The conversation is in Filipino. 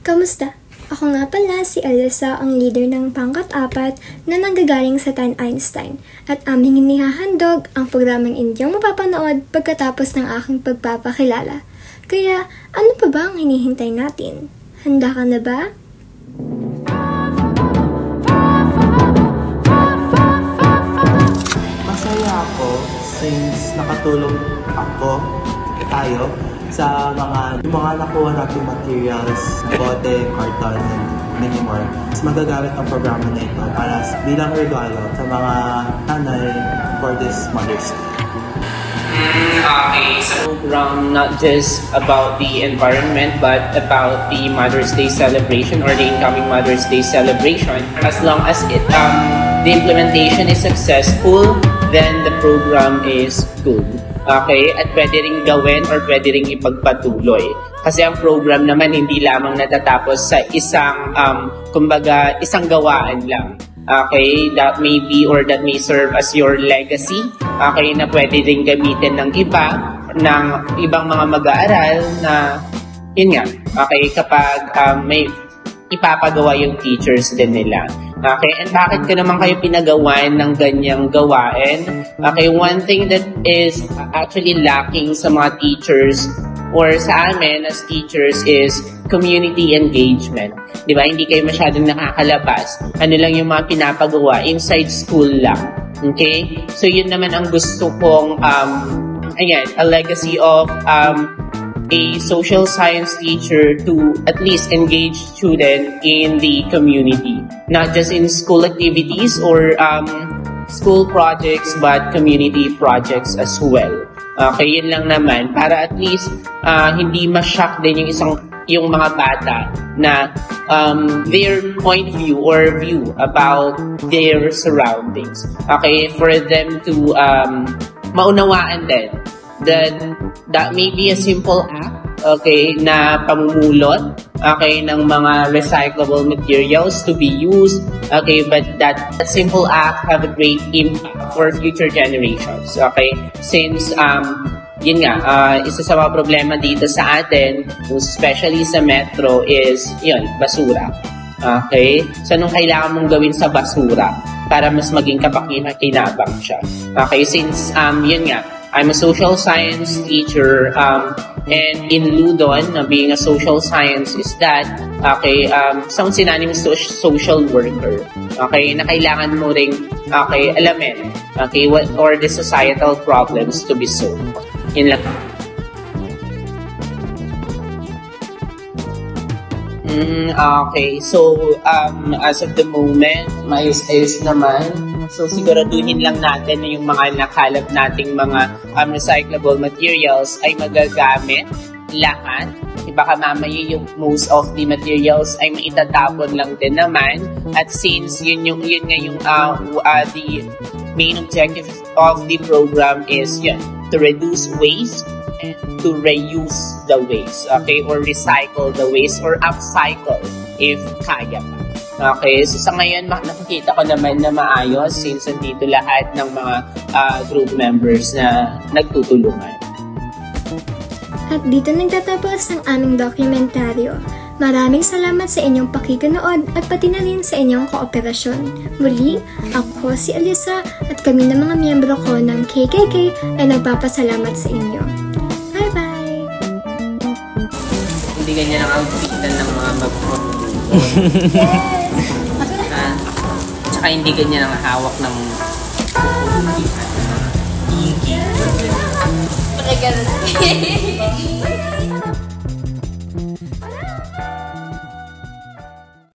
Kamusta? Ako nga pala si Alyssa, ang leader ng pangkat-4 na nanggagaling sa Tan Einstein at aming inihahandog ang programang inyong mapapanood pagkatapos ng aking pagpapakilala. Kaya ano pa ba ang hinihintay natin? Handa ka na ba? Masaya ako since nakatulong tayo sa mga nakuha nating materials, bote, carton, and many more. Mas magagamit ang programa na ito para bilang regalo sa mga nanay for this Mother's Day. Okay, so program not just about the environment but about the Mother's Day celebration or the incoming Mother's Day celebration. As long as the implementation is successful, then the program is good. Okay, at pwede ring gawin or pwede ring ipagpatuloy. Kasi ang program naman hindi lamang natatapos sa isang isang gawaan lang. Okay, that may be or that may serve as your legacy. Okay, na pwede rin gamitin ng ibang mga mag-aaral na yun nga. Okay, kapag may ipapagawa yung teachers din nila. Okay, and bakit ko naman kayo pinagawan ng ganyang gawain? Okay, one thing that is actually lacking sa mga teachers or sa amin as teachers is community engagement. Di ba? Hindi kayo masyadong nakakalabas. Ano lang yung mga pinapagawa inside school lang. Okay? So yun naman ang gusto kong, a legacy of a social science teacher to at least engage students in the community. Not just in school activities or school projects but community projects as well. Okay, yun lang naman para at least hindi ma-shock din yung mga bata na their point of view or view about their surroundings. Okay, for them to maunawaan din that may be a simple act, okay, na pamumulot, okay, ng mga recyclable materials to be used, okay, but that simple act have a great impact for future generations, okay, since yun nga, isa sa mga problema dito sa atin, especially sa metro, is yun, basura. Okay, so anong kailangan mong gawin sa basura para mas maging kapakipakinabang siya? Okay, since yun nga, I'm a social science teacher, and in Ludon, being a social science is that, okay, isang synonymous to social worker. Okay, na kailangan mo ring, okay, alamin, okay, what are the societal problems to be solved. Yun lang. Okay, so as of the moment, maayos-ayos naman. So siguraduhin lang natin na yung mga nakalap nating mga recyclable materials ay magagamit lahat. Baka mamaya yung most of the materials ay maitatapon lang din naman. At since the main objective of the program is to reduce waste and to reuse the waste, okay, or recycle the waste or upcycle if kaya pa. Okay, so sa ngayon nakikita ko naman na maayos since nandito lahat ng mga group members na nagtutulungan. At dito nagtatapos ang aming dokumentaryo. Maraming salamat sa inyong pakikinood at pati na rin sa inyong kooperasyon. Muli, ako si Alyssa at kami ng mga miyembro ko ng KKK ay nagpapasalamat sa inyo. Bye-bye! Hindi ganyan ang outfitan ng mga magpapalito. Tsaka hindi ganyan ang hawak ng higi.